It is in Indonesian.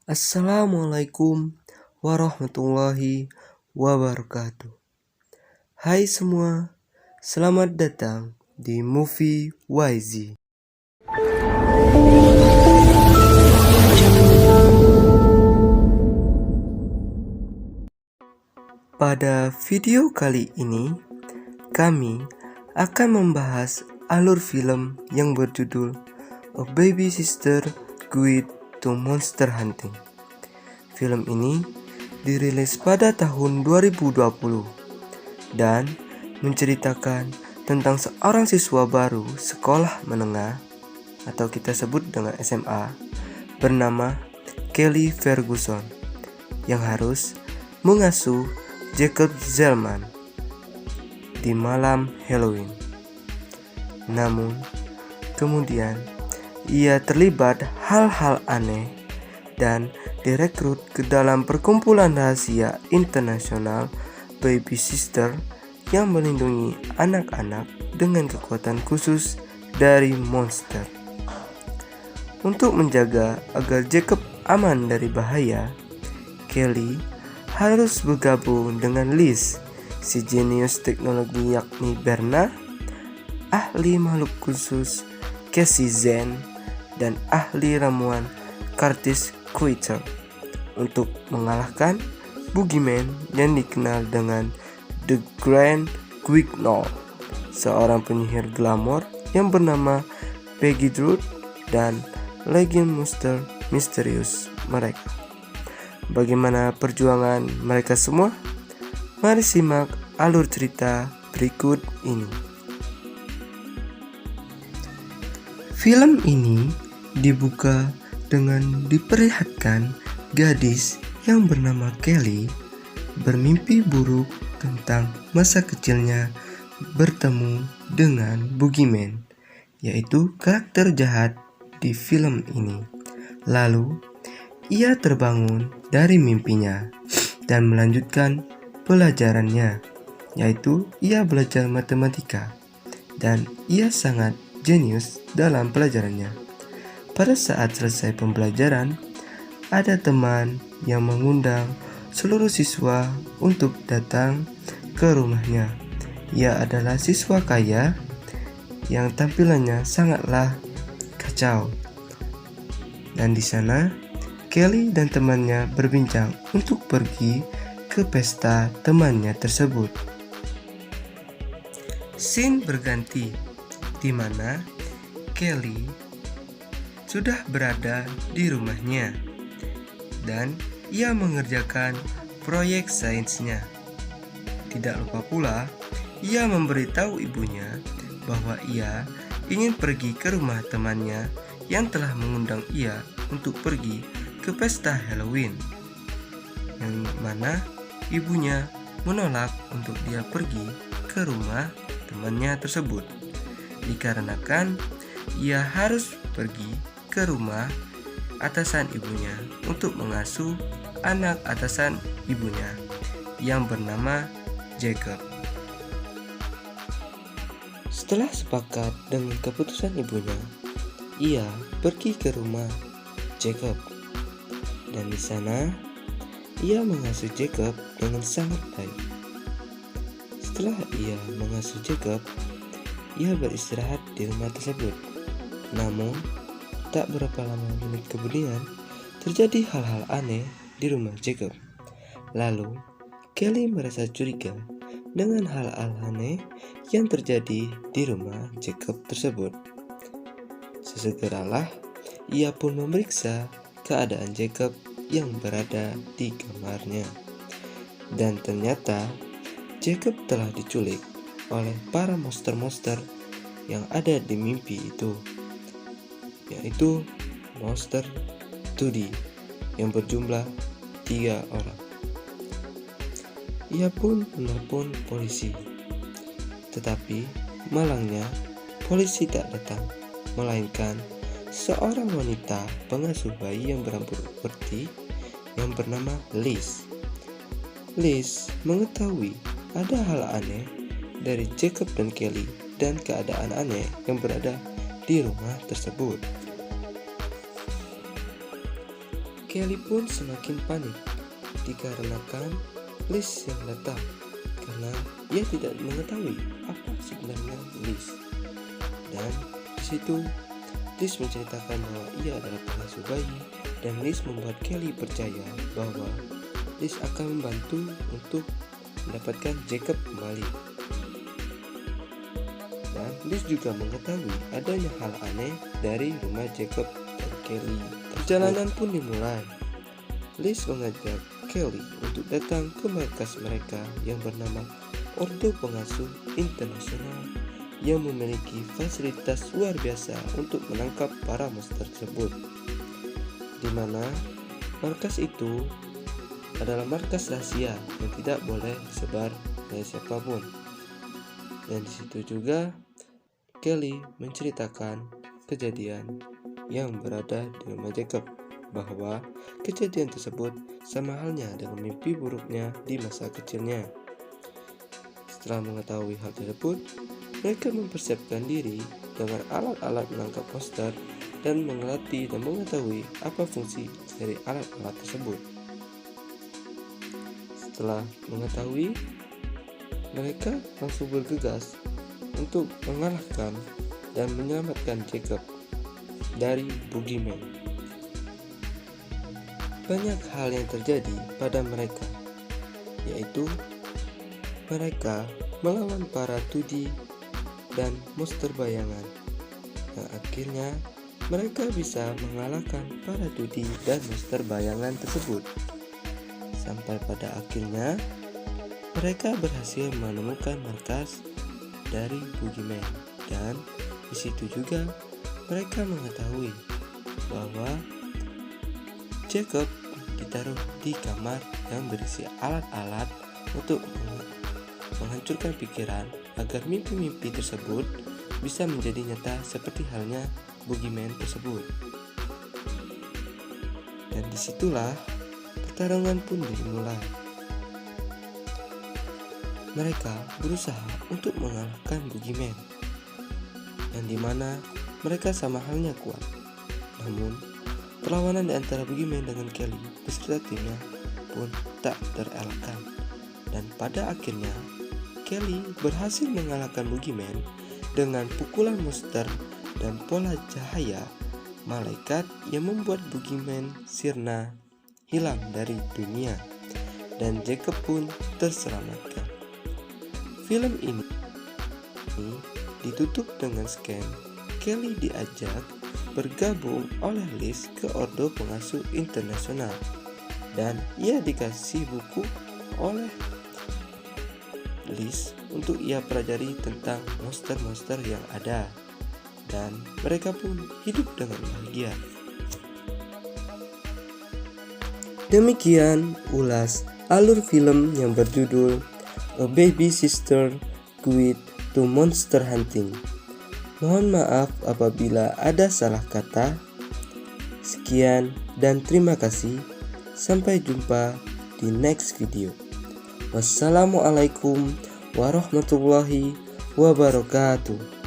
Assalamualaikum warahmatullahi wabarakatuh. Hai semua, selamat datang di Movie YZ. Pada video kali ini, kami akan membahas alur film yang berjudul A Baby Sister Guide to Monster Hunting. Film ini dirilis pada tahun 2020 dan menceritakan tentang seorang siswa baru sekolah menengah atau kita sebut dengan SMA bernama Kelly Ferguson yang harus mengasuh Jacob Zellman di malam Halloween. Namun kemudian ia terlibat hal-hal aneh dan direkrut ke dalam perkumpulan rahasia internasional Baby Sister yang melindungi anak-anak dengan kekuatan khusus dari monster. Untuk menjaga agar Jacob aman dari bahaya, Kelly harus bergabung dengan Liz, si jenius teknologi yakni Berna, ahli makhluk khusus Cassie Zen, dan ahli ramuan Curtis Quitter untuk mengalahkan Boogeyman yang dikenal dengan The Grand Guignol, seorang penyihir glamor yang bernama Peggy Druid dan legend monster misterius mereka. Bagaimana perjuangan mereka semua? Mari simak alur cerita berikut ini. Film ini dibuka dengan diperlihatkan gadis yang bernama Kelly bermimpi buruk tentang masa kecilnya bertemu dengan Boogeyman, yaitu karakter jahat di film ini. Lalu ia terbangun dari mimpinya dan melanjutkan pelajarannya, yaitu ia belajar matematika dan ia sangat jenius dalam pelajarannya. Pada saat selesai pembelajaran, ada teman yang mengundang seluruh siswa untuk datang ke rumahnya. Ia adalah siswa kaya yang tampilannya sangatlah kacau. Dan di sana, Kelly dan temannya berbincang untuk pergi ke pesta temannya tersebut. Scene berganti, di mana Kelly sudah berada di rumahnya dan ia mengerjakan proyek sainsnya. Tidak lupa pula, ia memberitahu ibunya bahwa ia ingin pergi ke rumah temannya yang telah mengundang ia untuk pergi ke pesta Halloween, yang mana ibunya menolak untuk dia pergi ke rumah temannya tersebut dikarenakan ia harus pergi ke rumah atasan ibunya untuk mengasuh anak atasan ibunya yang bernama Jacob. Setelah sepakat dengan keputusan ibunya, ia pergi ke rumah Jacob dan di sana ia mengasuh Jacob dengan sangat baik. Setelah ia mengasuh Jacob, ia beristirahat di rumah tersebut. Namun tak berapa lama menit kemudian terjadi hal-hal aneh di rumah Jacob. Lalu Kelly merasa curiga dengan hal-hal aneh yang terjadi di rumah Jacob tersebut. Sesegeralah ia pun memeriksa keadaan Jacob yang berada di kamarnya. Dan ternyata Jacob telah diculik oleh para monster-monster yang ada di mimpi itu, yaitu monster 2D yang berjumlah 3 orang. Ia pun menelpon polisi, tetapi malangnya polisi tak datang, melainkan seorang wanita pengasuh bayi yang berambut putih yang bernama Liz. Liz mengetahui ada hal aneh dari Jacob dan Kelly dan keadaan aneh yang berada di rumah tersebut. Kelly pun semakin panik dikarenakan Liz yang datang, karena ia tidak mengetahui apa sebenarnya Liz. Dan di situ Liz menceritakan bahwa ia adalah pengasuh bayi, dan Liz membuat Kelly percaya bahwa Liz akan membantu untuk mendapatkan Jacob kembali. Dan Liz juga mengetahui adanya hal aneh dari rumah Jacob dan Kelly. Perjalanan pun dimulai. Liz mengajak Kelly untuk datang ke markas mereka yang bernama Ordo Pengasuh Internasional, yang memiliki fasilitas luar biasa untuk menangkap para monster tersebut, di mana markas itu adalah markas rahasia yang tidak boleh disebar oleh siapapun. Dan di situ juga Kelly menceritakan kejadian yang berada di rumah Jacob, bahwa kejadian tersebut sama halnya dengan mimpi buruknya di masa kecilnya. Setelah mengetahui hal tersebut, mereka mempersiapkan diri dengan alat-alat menangkap monster dan mengelatih dan mengetahui apa fungsi dari alat-alat tersebut. Setelah mengetahui, mereka langsung bergegas untuk mengalahkan dan menyelamatkan Jacob dari Boogeyman. Banyak hal yang terjadi pada mereka, yaitu mereka melawan para tudi dan monster bayangan, yang akhirnya mereka bisa mengalahkan para tudi dan monster bayangan tersebut. Sampai pada akhirnya mereka berhasil menemukan markas dari Boogeyman, dan di situ juga mereka mengetahui bahwa Jacob ditaruh di kamar yang berisi alat-alat untuk menghancurkan pikiran agar mimpi-mimpi tersebut bisa menjadi nyata seperti halnya Boogeyman tersebut. Dan disitulah pertarungan pun dimulai. Mereka berusaha untuk mengalahkan Boogeyman, yang dimana mereka sama halnya kuat. Namun perlawanan di antara Boogeyman dengan Kelly beserta timnya pun tak terelakkan, dan pada akhirnya Kelly berhasil mengalahkan Boogeyman dengan pukulan monster dan pola cahaya malaikat yang membuat Boogeyman sirna hilang dari dunia, dan Jacob pun terselamatkan. Film ini ditutup dengan scan Kelly diajak bergabung oleh Liz ke Ordo Pengasuh Internasional, dan ia dikasih buku oleh Liz untuk ia pelajari tentang monster-monster yang ada, dan mereka pun hidup dengan bahagia. Demikian ulas alur film yang berjudul A Baby Sister Guide to Monster Hunting. Mohon maaf apabila ada salah kata. Sekian dan terima kasih. Sampai jumpa di next video. Wassalamualaikum warahmatullahi wabarakatuh.